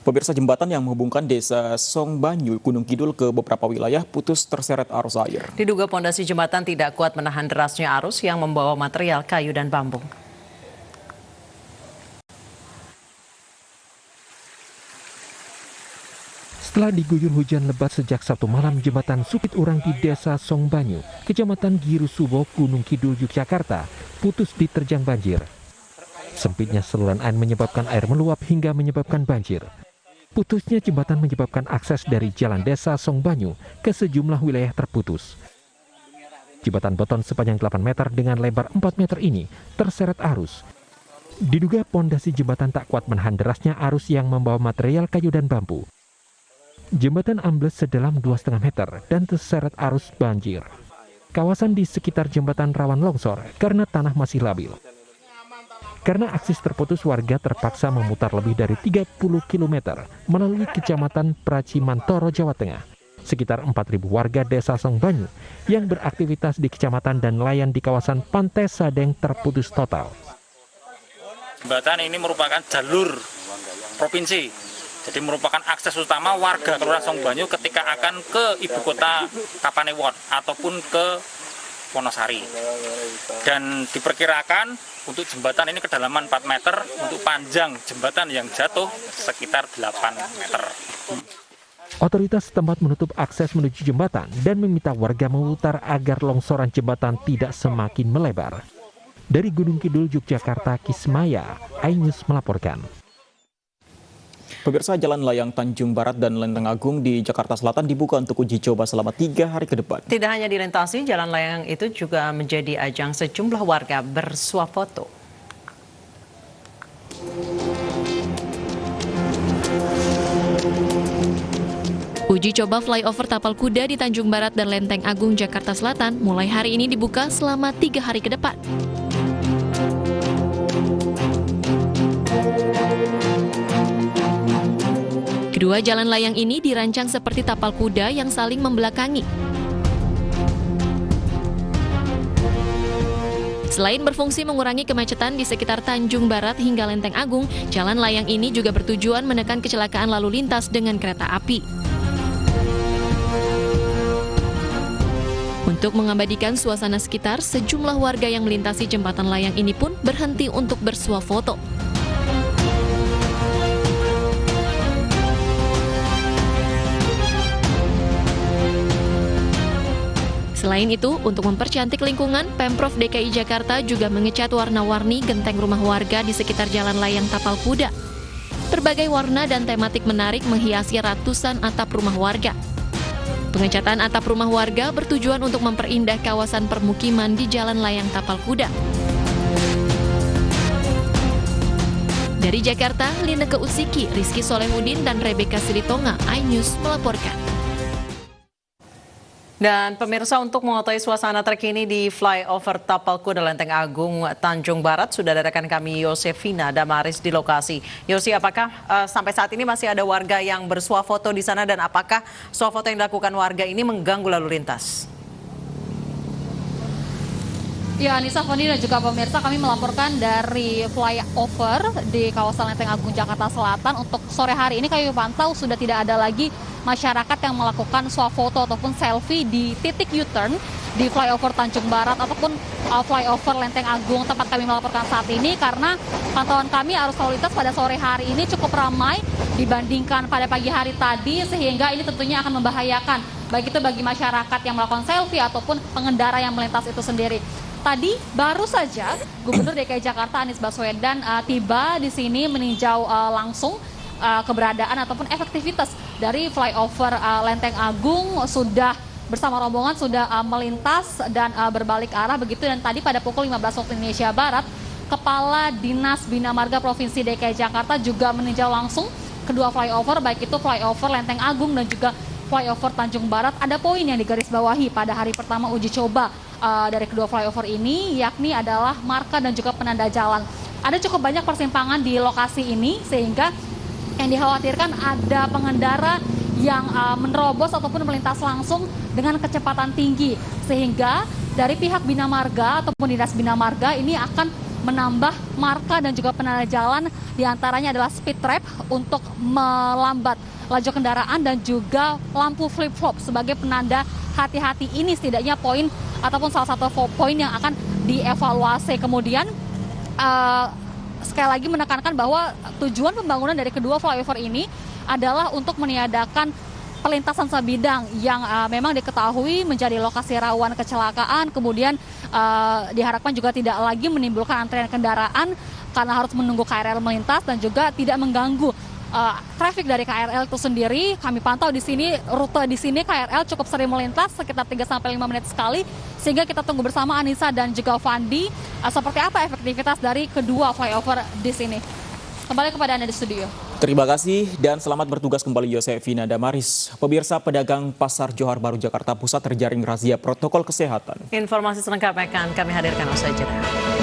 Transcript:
Pemirsa, jembatan yang menghubungkan desa Songbanyu, Gunung Kidul ke beberapa wilayah putus terseret arus air. Diduga pondasi jembatan tidak kuat menahan derasnya arus yang membawa material kayu dan bambu. Setelah diguyur hujan lebat sejak Sabtu malam, jembatan Sukit Urang di desa Songbanyu, Kecamatan Girusubo, Gunung Kidul, Yogyakarta, putus diterjang banjir. Sempitnya saluran air menyebabkan air meluap hingga menyebabkan banjir. Putusnya jembatan menyebabkan akses dari jalan desa Songbanyu ke sejumlah wilayah terputus. Jembatan beton sepanjang 8 meter dengan lebar 4 meter ini terseret arus. Diduga pondasi jembatan tak kuat menahan derasnya arus yang membawa material kayu dan bambu. Jembatan ambles sedalam 2,5 meter dan terseret arus banjir. Kawasan di sekitar jembatan rawan longsor karena tanah masih labil. Karena akses terputus, warga terpaksa memutar lebih dari 30 km melalui Kecamatan Pracimantoro, Jawa Tengah. Sekitar 4.000 warga desa Songbanyu yang beraktivitas di kecamatan dan nelayan di kawasan Pantai Sadeng terputus total. Jembatan ini merupakan jalur provinsi, jadi merupakan akses utama warga Kelurahan Songbanyu ketika akan ke ibu kota Kapanewon ataupun ke Wonosari. Dan diperkirakan untuk jembatan ini kedalaman 4 meter, untuk panjang jembatan yang jatuh sekitar 8 meter. Otoritas setempat menutup akses menuju jembatan dan meminta warga memutar agar longsoran jembatan tidak semakin melebar. Dari Gunung Kidul, Yogyakarta, Kismaya, iNews melaporkan. Pemirsa, Jalan Layang Tanjung Barat dan Lenteng Agung di Jakarta Selatan dibuka untuk uji coba selama 3 hari ke depan. Tidak hanya dilintasi, jalan layang itu juga menjadi ajang sejumlah warga bersuah foto. Uji coba flyover Tapal Kuda di Tanjung Barat dan Lenteng Agung, Jakarta Selatan mulai hari ini dibuka selama 3 hari ke depan. Kedua jalan layang ini dirancang seperti tapal kuda yang saling membelakangi. Selain berfungsi mengurangi kemacetan di sekitar Tanjung Barat hingga Lenteng Agung, jalan layang ini juga bertujuan menekan kecelakaan lalu lintas dengan kereta api. Untuk mengabadikan suasana sekitar, sejumlah warga yang melintasi jembatan layang ini pun berhenti untuk bersuah foto. Selain itu, untuk mempercantik lingkungan, Pemprov DKI Jakarta juga mengecat warna-warni genteng rumah warga di sekitar jalan layang Tapal Kuda. Berbagai warna dan tematik menarik menghiasi ratusan atap rumah warga. Pengecatan atap rumah warga bertujuan untuk memperindah kawasan permukiman di jalan layang Tapal Kuda. Dari Jakarta, Lineke Utsiki, Rizky Solehudin, dan Rebecca Silitonga, iNews melaporkan. Dan pemirsa, untuk mengetahui suasana terkini di flyover Tapal Kuda Lenteng Agung Tanjung Barat, sudah ada rekan kami Yosefina Damaris di lokasi. Yosi, apakah sampai saat ini masih ada warga yang bersuah foto di sana, dan apakah suah foto yang dilakukan warga ini mengganggu lalu lintas? Ya, Anissa, Foni, dan juga pemirsa, kami melaporkan dari flyover di kawasan Lenteng Agung, Jakarta Selatan. Untuk sore hari ini kami pantau sudah tidak ada lagi masyarakat yang melakukan swafoto ataupun selfie di titik U-turn di flyover Tanjung Barat ataupun flyover Lenteng Agung tempat kami melaporkan saat ini, karena pantauan kami arus lalu lintas pada sore hari ini cukup ramai dibandingkan pada pagi hari tadi, sehingga ini tentunya akan membahayakan baik itu bagi masyarakat yang melakukan selfie ataupun pengendara yang melintas itu sendiri. Tadi baru saja Gubernur DKI Jakarta Anies Baswedan tiba di sini meninjau langsung keberadaan ataupun efektivitas dari flyover Lenteng Agung, sudah bersama rombongan sudah melintas dan berbalik arah begitu. Dan tadi pada pukul 15 waktu Indonesia Barat, Kepala Dinas Bina Marga Provinsi DKI Jakarta juga meninjau langsung kedua flyover, baik itu flyover Lenteng Agung dan juga flyover Tanjung Barat. Ada poin yang digarisbawahi pada hari pertama uji coba dari kedua flyover ini, yakni adalah marka dan juga penanda jalan. Ada cukup banyak persimpangan di lokasi ini, sehingga yang dikhawatirkan ada pengendara yang menerobos ataupun melintas langsung dengan kecepatan tinggi, sehingga dari pihak Bina Marga ataupun Dinas Bina Marga ini akan menambah marka dan juga penanda jalan, diantaranya adalah speed trap untuk melambat laju kendaraan dan juga lampu flip-flop sebagai penanda hati-hati. Ini setidaknya poin ataupun salah satu poin yang akan dievaluasi. Kemudian sekali lagi menekankan bahwa tujuan pembangunan dari kedua flyover ini adalah untuk meniadakan perlintasan sebidang yang memang diketahui menjadi lokasi rawan kecelakaan, kemudian diharapkan juga tidak lagi menimbulkan antrian kendaraan karena harus menunggu KRL melintas dan juga tidak mengganggu traffic dari KRL itu sendiri. Kami pantau di sini, rute di sini KRL cukup sering melintas sekitar 3-5 menit sekali, sehingga kita tunggu bersama Anissa dan juga Fandi seperti apa efektivitas dari kedua flyover di sini. Kembali kepada Anda di studio. Terima kasih dan selamat bertugas kembali Yosefina Damaris. Pemirsa, pedagang Pasar Johar Baru Jakarta Pusat terjaring razia protokol kesehatan. Informasi selengkapnya akan kami hadirkan usai jeda.